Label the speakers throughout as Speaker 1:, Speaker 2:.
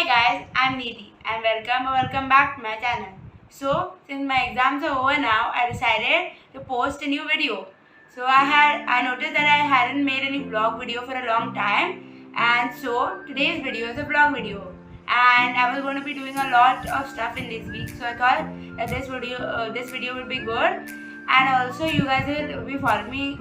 Speaker 1: Hi guys, I'm Neeti and welcome back to my channel. So since my exams are over now, I decided to post a new video. I noticed that I hadn't made any vlog video for a long time, and so today's video is a vlog video. And I was going to be doing a lot of stuff in this week, so I thought that this video would be good. And also you guys will be following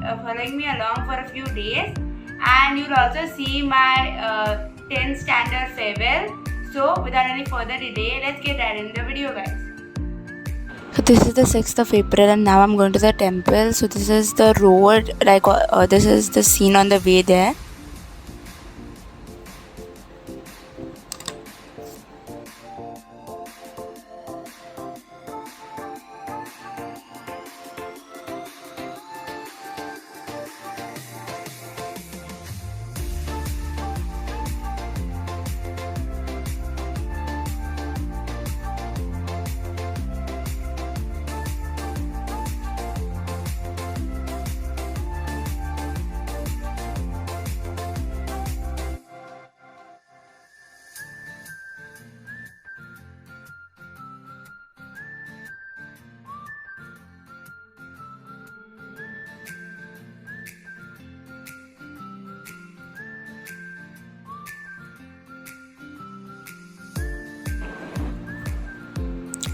Speaker 1: me along for a few days, and you'll also see my 10th standard farewell. So without any further delay, let's get right into the video, guys.
Speaker 2: So this is the 6th of April and now I'm going to the temple. So this is the road, this is the scene on the way there.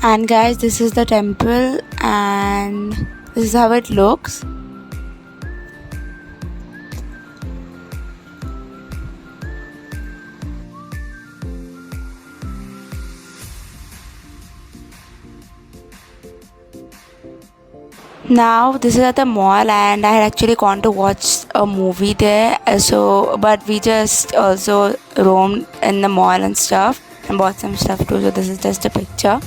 Speaker 2: And guys, this is the temple and this is how it looks. Now this is at the mall and I had actually gone to watch a movie there, but we just also roamed in the mall and stuff and bought some stuff too. So this is just a picture.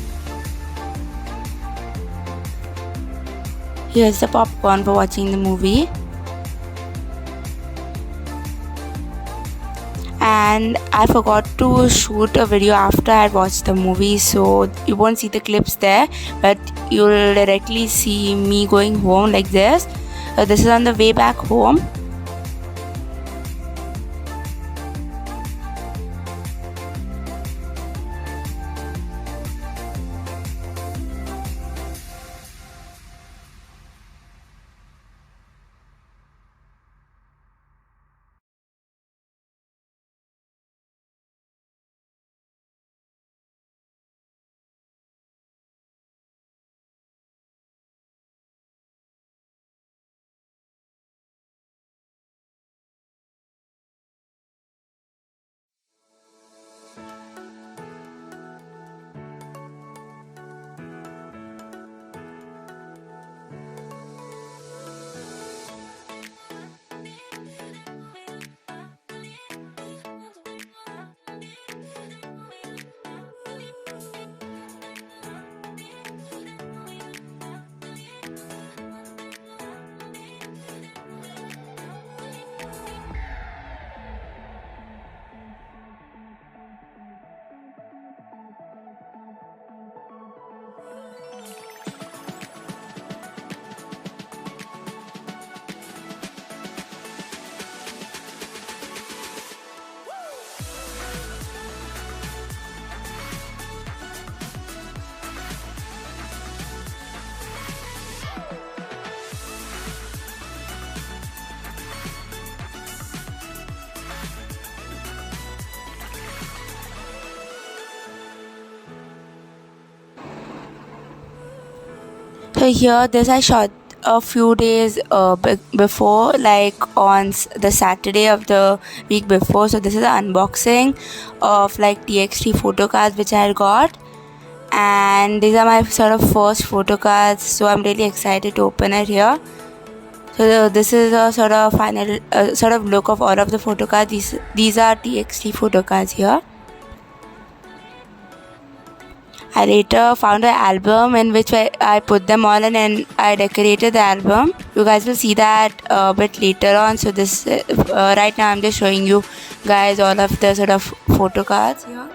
Speaker 2: Here's the popcorn for watching the movie. And I forgot to shoot a video after I had watched the movie, so you won't see the clips there, but you'll directly see me going home like this. This is on the way back home. So here, this I shot a few days before, like on the Saturday of the week before. So this is an unboxing of like TXT Photocards which I had got, and these are my sort of first photocards. So I'm really excited to open it here. So this is a sort of final sort of look of all of the photocards. These are TXT Photocards here. I later found an album in which I put them all in and I decorated the album. You guys will see that a bit later on. So this right now I'm just showing you guys all of the sort of photo cards here.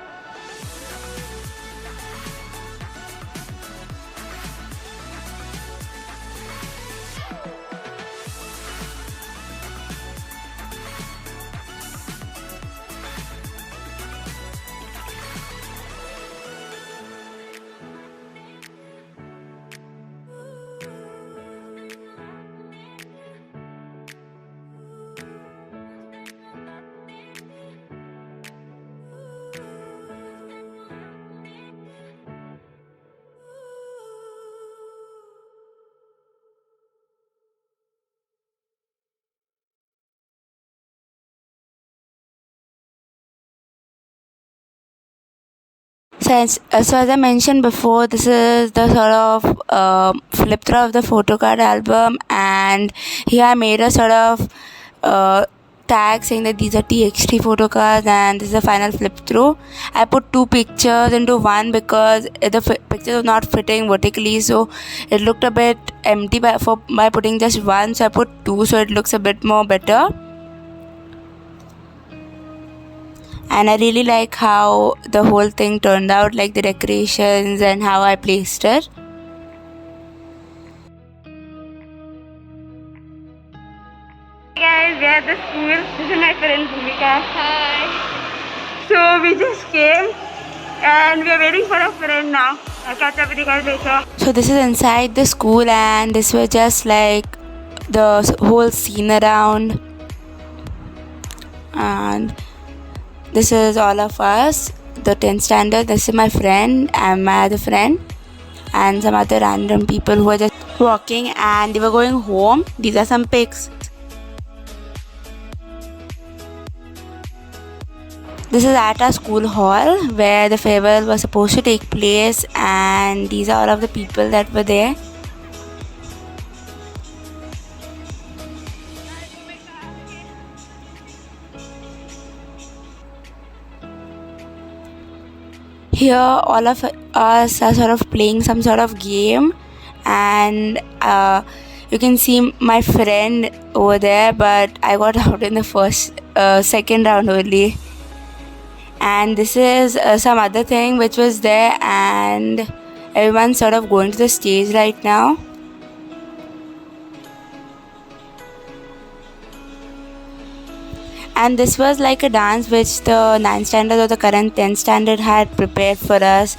Speaker 2: So as I mentioned before, this is the sort of flip through of the photo card album, and here I made a sort of tag saying that these are TXT photo cards and this is the final flip through. I put two pictures into one because the picture was not fitting vertically, so it looked a bit empty by putting just one. So I put two, so it looks a bit more better. And I really like how the whole thing turned out, like the decorations and how I placed it.
Speaker 1: Hey guys, we are at the school. This is my friend Bhumika. Hi. So we just came and we are waiting for a friend now. I'll catch up with you guys later.
Speaker 2: So this is inside the school, and this was just like the whole scene around. And this is all of us, the 10th standard. This is my friend and my other friend, and some other random people who were just walking and they were going home. These are some pics. This is at our school hall where the farewell was supposed to take place, and these are all of the people that were there. Here all of us are sort of playing some sort of game, and you can see my friend over there, but I got out in the second round only. And this is some other thing which was there, and everyone's sort of going to the stage right now. And this was like a dance which the 9th standard or the current 10th standard had prepared for us.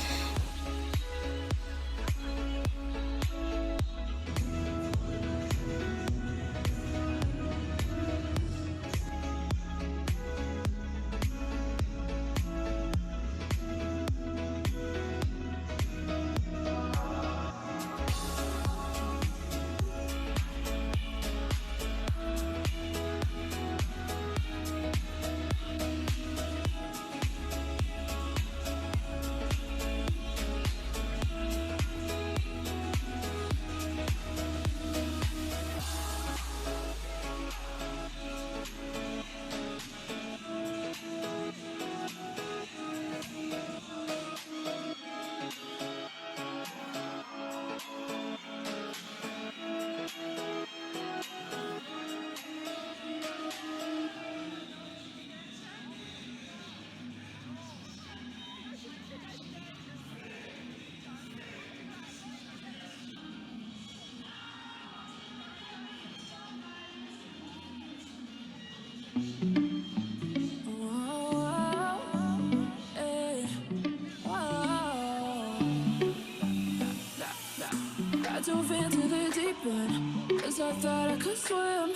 Speaker 3: Dove into the deep end, 'cause I thought I could swim.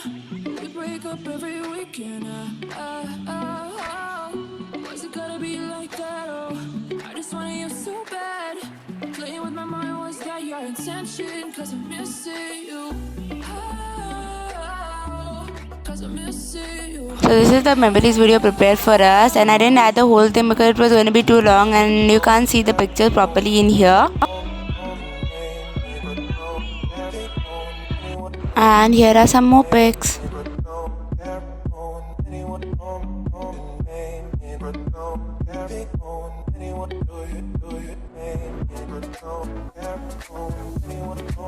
Speaker 3: We break up every weekend. Was it gonna be like that? Oh, I just wanted you so bad. Playing with my mind, was that your intention? 'Cause I'm missing you. Cause I'm missing you.
Speaker 2: So this is the memories video prepared for us, and I didn't add the whole thing because it was going to be too long and you can't see the pictures properly in here. And here are some more pics.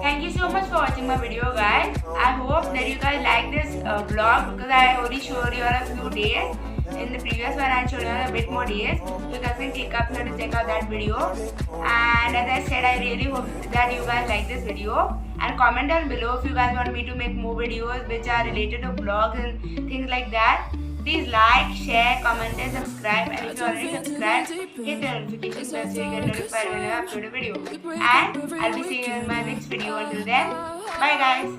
Speaker 1: Thank you so much for watching my video, guys. I hope that you guys like this vlog because I already showed you a few days. In the previous one I showed you a bit more days. You guys can click up here to check out that video. And as I said, I really hope that you guys like this video. And comment down below if you guys want me to make more videos which are related to vlogs and things like that. Please like, share, comment and subscribe. And if you already subscribed, hit the notification bell so you get notified when I upload a video. And I'll be seeing you in my next video. Until then, bye guys.